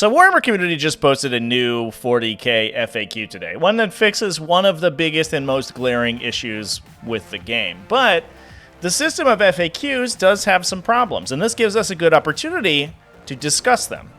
So Warhammer community just posted a new 40k FAQ today, one that fixes one of the biggest and most glaring issues with the game. But the system of FAQs does have some problems, and this gives us a good opportunity to discuss them.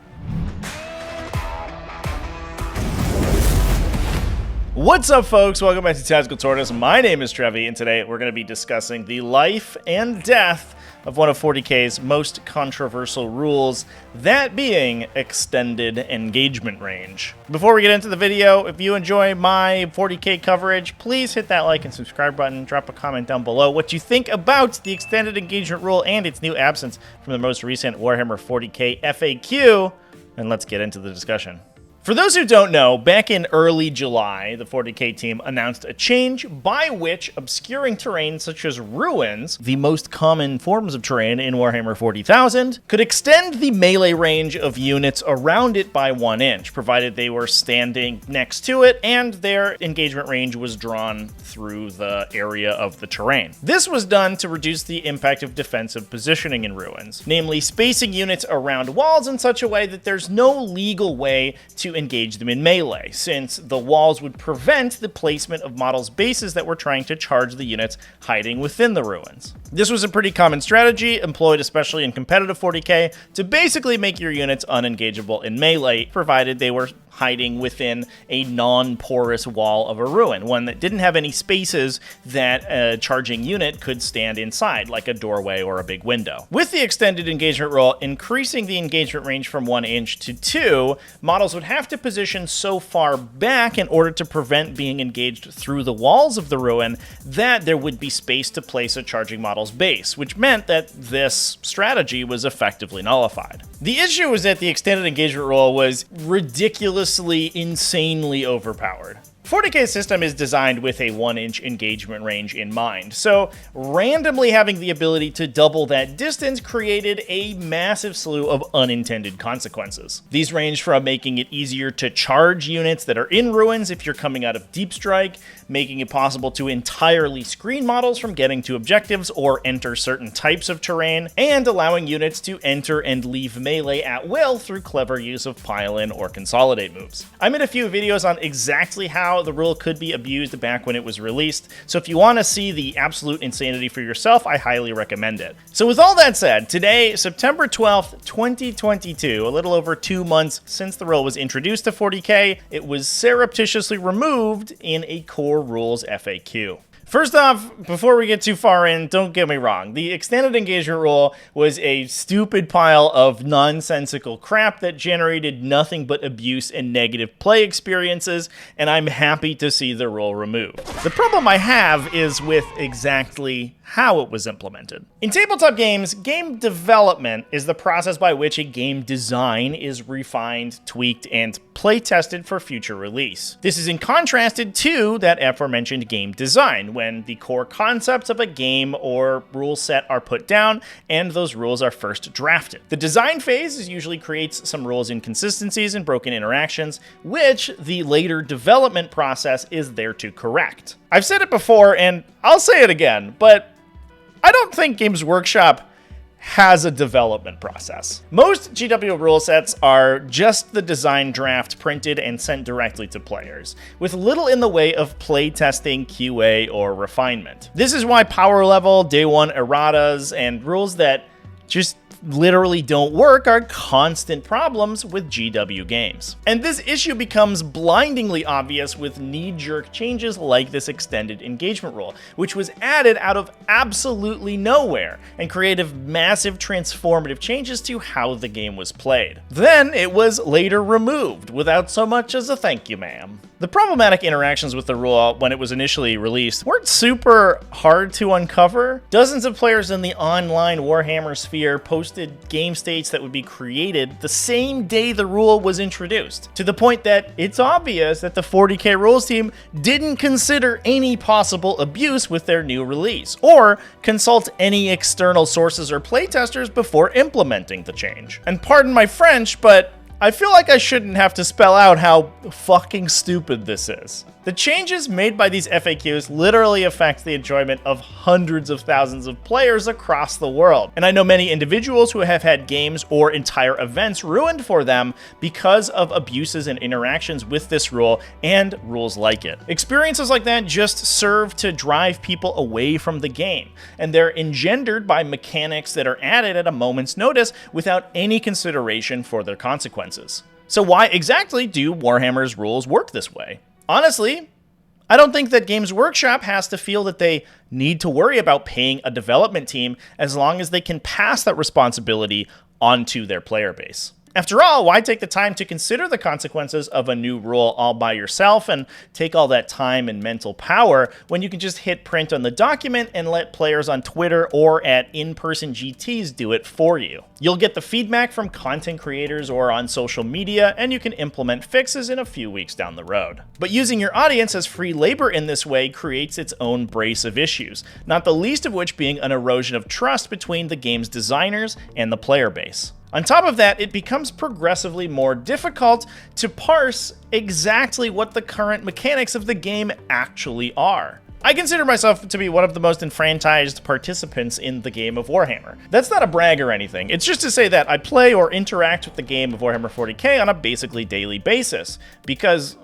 What's up, folks? Welcome back to TacticalTortoise. My name is Trevi, and today we're going to be discussing the life and death of one of 40k's most controversial rules, that being extended engagement range. Before we get into the video, if you enjoy my 40k coverage, please hit that like and subscribe button, drop a comment down below what you think about the extended engagement rule and its new absence from the most recent Warhammer 40k FAQ, and let's get into the discussion. For those who don't know, back in early July, the 40k team announced a change by which obscuring terrain such as ruins, the most common forms of terrain in Warhammer 40,000, could extend the melee range of units around it by 1 inch, provided they were standing next to it and their engagement range was drawn through the area of the terrain. This was done to reduce the impact of defensive positioning in ruins, namely spacing units around walls in such a way that there's no legal way to engage them in melee, since the walls would prevent the placement of models' bases that were trying to charge the units hiding within the ruins. This was a pretty common strategy, employed especially in competitive 40k, to basically make your units unengageable in melee, provided they were hiding within a non-porous wall of a ruin, one that didn't have any spaces that a charging unit could stand inside, like a doorway or a big window. With the extended engagement rule increasing the engagement range from 1 inch to 2, models would have to position so far back in order to prevent being engaged through the walls of the ruin that there would be space to place a charging model's base, which meant that this strategy was effectively nullified. The issue was that the extended engagement rule was ridiculously, insanely overpowered. 40k's system is designed with a 1 inch engagement range in mind, so randomly having the ability to double that distance created a massive slew of unintended consequences. These range from making it easier to charge units that are in ruins if you're coming out of deep strike, making it possible to entirely screen models from getting to objectives or enter certain types of terrain, and allowing units to enter and leave melee at will through clever use of pile-in or consolidate moves. I made a few videos on exactly how the rule could be abused back when it was released, so if you want to see the absolute insanity for yourself, I highly recommend it. So with all that said, today, September 12th, 2022, a little over 2 months since the rule was introduced to 40k, it was surreptitiously removed in a core rules FAQ. First off, before we get too far in, don't get me wrong, the extended engagement rule was a stupid pile of nonsensical crap that generated nothing but abuse and negative play experiences, and I'm happy to see the rule removed. The problem I have is with exactly how it was implemented. In tabletop games, game development is the process by which a game design is refined, tweaked, and play-tested for future release. This is in contrasted to that aforementioned game design, when the core concepts of a game or rule set are put down and those rules are first drafted. The design phase usually creates some rules inconsistencies and broken interactions, which the later development process is there to correct. I've said it before and I'll say it again, but I don't think Games Workshop has a development process. Most GW rule sets are just the design draft printed and sent directly to players, with little in the way of playtesting, QA, or refinement. This is why power level, day one erratas, and rules that just literally don't work are constant problems with GW games. And this issue becomes blindingly obvious with knee-jerk changes like this extended engagement rule, which was added out of absolutely nowhere and created massive transformative changes to how the game was played. Then it was later removed without so much as a thank you, ma'am. The problematic interactions with the rule when it was initially released weren't super hard to uncover. Dozens of players in the online Warhammer sphere posted game states that would be created the same day the rule was introduced, to the point that it's obvious that the 40k rules team didn't consider any possible abuse with their new release, or consult any external sources or playtesters before implementing the change. And pardon my French, but I feel like I shouldn't have to spell out how fucking stupid this is. The changes made by these FAQs literally affect the enjoyment of hundreds of thousands of players across the world. And I know many individuals who have had games or entire events ruined for them because of abuses and interactions with this rule and rules like it. Experiences like that just serve to drive people away from the game, and they're engendered by mechanics that are added at a moment's notice without any consideration for their consequences. So why exactly do Warhammer's rules work this way? Honestly, I don't think that Games Workshop has to feel that they need to worry about paying a development team as long as they can pass that responsibility onto their player base. After all, why take the time to consider the consequences of a new rule all by yourself and take all that time and mental power when you can just hit print on the document and let players on Twitter or at in-person GTs do it for you? You'll get the feedback from content creators or on social media, and you can implement fixes in a few weeks down the road. But using your audience as free labor in this way creates its own brace of issues, not the least of which being an erosion of trust between the game's designers and the player base. On top of that, it becomes progressively more difficult to parse exactly what the current mechanics of the game actually are. I consider myself to be one of the most enfranchised participants in the game of Warhammer. That's not a brag or anything. It's just to say that I play or interact with the game of Warhammer 40k on a basically daily basis because,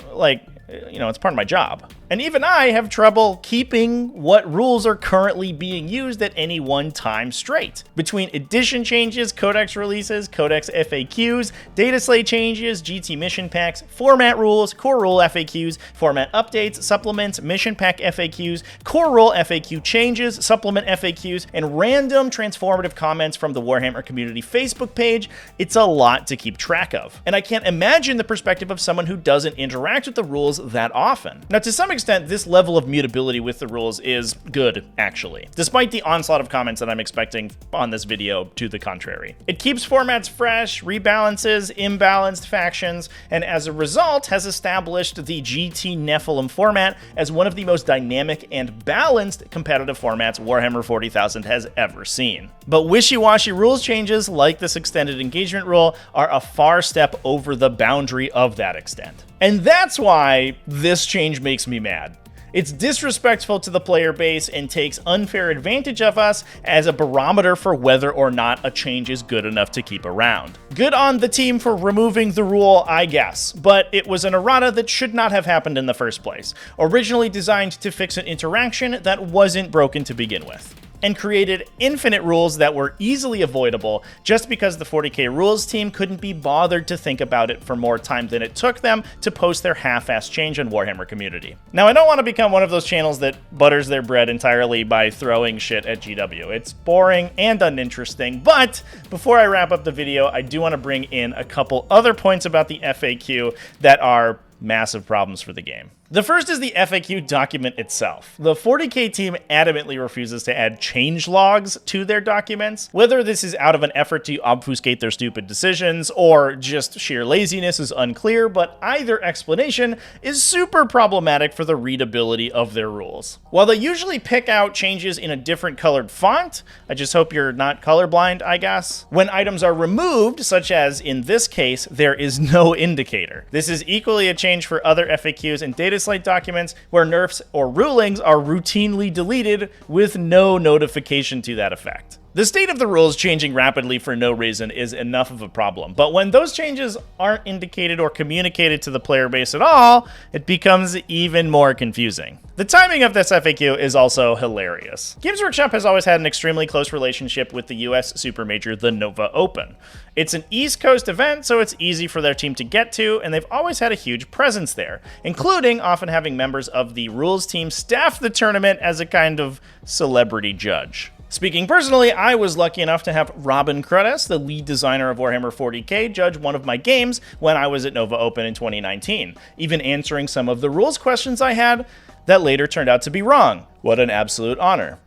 it's part of my job. And even I have trouble keeping what rules are currently being used at any one time straight. Between edition changes, codex releases, codex FAQs, data slate changes, GT mission packs, format rules, core rule FAQs, format updates, supplements, mission pack FAQs, core rule FAQ changes, supplement FAQs, and random transformative comments from the Warhammer community Facebook page, it's a lot to keep track of. And I can't imagine the perspective of someone who doesn't interact with the rules that often. Now, to some extent, this level of mutability with the rules is good, actually, despite the onslaught of comments that I'm expecting on this video to the contrary. It keeps formats fresh, rebalances imbalanced factions, and as a result has established the GT Nephilim format as one of the most dynamic and balanced competitive formats Warhammer 40,000 has ever seen. But wishy-washy rules changes like this extended engagement rule are a far step over the boundary of that extent. And that's why this change makes me mad. It's disrespectful to the player base and takes unfair advantage of us as a barometer for whether or not a change is good enough to keep around. Good on the team for removing the rule, I guess, but it was an errata that should not have happened in the first place, originally designed to fix an interaction that wasn't broken to begin with, and created infinite rules that were easily avoidable just because the 40k rules team couldn't be bothered to think about it for more time than it took them to post their half-assed change on Warhammer community. Now, I don't want to become one of those channels that butters their bread entirely by throwing shit at GW. It's boring and uninteresting, but before I wrap up the video, I do want to bring in a couple other points about the FAQ that are massive problems for the game. The first is the FAQ document itself. The 40k team adamantly refuses to add change logs to their documents. Whether this is out of an effort to obfuscate their stupid decisions or just sheer laziness is unclear, but either explanation is super problematic for the readability of their rules. While they usually pick out changes in a different colored font, I just hope you're not colorblind, I guess. When items are removed, such as in this case, there is no indicator. This is equally a change for other FAQs and data slate documents where nerfs or rulings are routinely deleted with no notification to that effect. The state of the rules changing rapidly for no reason is enough of a problem, but when those changes aren't indicated or communicated to the player base at all, it becomes even more confusing. The timing of this FAQ is also hilarious. Games Workshop has always had an extremely close relationship with the US supermajor, the Nova Open. It's an East Coast event, so it's easy for their team to get to, and they've always had a huge presence there, including often having members of the rules team staff the tournament as a kind of celebrity judge. Speaking personally, I was lucky enough to have Robin Cruddas, the lead designer of Warhammer 40k, judge one of my games when I was at Nova Open in 2019, even answering some of the rules questions I had that later turned out to be wrong. What an absolute honor.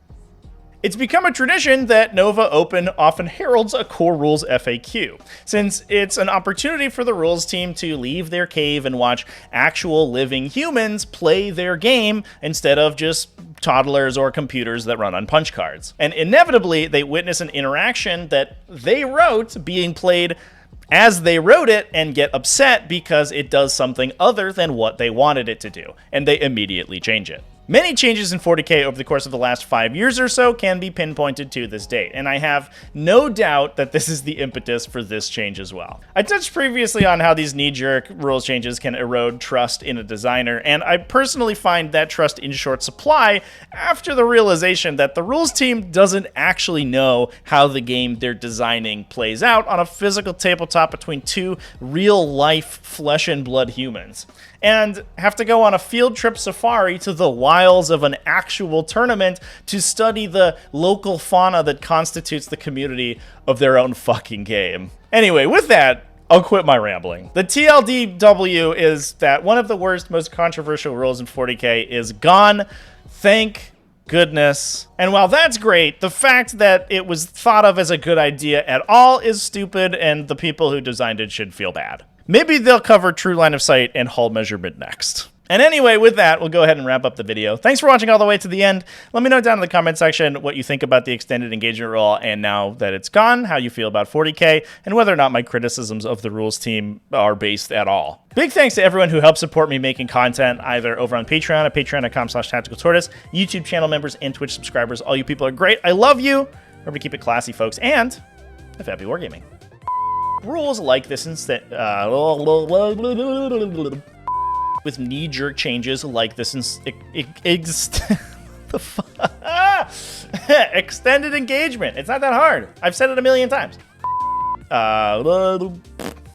It's become a tradition that Nova Open often heralds a core rules FAQ, since it's an opportunity for the rules team to leave their cave and watch actual living humans play their game instead of just toddlers or computers that run on punch cards. And inevitably, they witness an interaction that they wrote being played as they wrote it and get upset because it does something other than what they wanted it to do, and they immediately change it. Many changes in 40K over the course of the last 5 years or so can be pinpointed to this date, and I have no doubt that this is the impetus for this change as well. I touched previously on how these knee-jerk rules changes can erode trust in a designer, and I personally find that trust in short supply after the realization that the rules team doesn't actually know how the game they're designing plays out on a physical tabletop between two real-life flesh and blood humans, and have to go on a field trip safari to the wilds of an actual tournament to study the local fauna that constitutes the community of their own fucking game. Anyway, with that, I'll quit my rambling. The TLDW is that one of the worst, most controversial rules in 40K is gone. Thank goodness. And while that's great, the fact that it was thought of as a good idea at all is stupid, and the people who designed it should feel bad. Maybe they'll cover true line of sight and hull measurement next. And anyway, with that, we'll go ahead and wrap up the video. Thanks for watching all the way to the end. Let me know down in the comment section what you think about the extended engagement rule, and now that it's gone, how you feel about 40K, and whether or not my criticisms of the rules team are based at all. Big thanks to everyone who helps support me making content, either over on Patreon at patreon.com/tacticaltortoise, YouTube channel members, and Twitch subscribers. All you people are great. I love you. Remember to keep it classy, folks, and have happy wargaming. Rules like this instead with knee-jerk changes like this extended engagement. It's not that hard. I've said it a million times.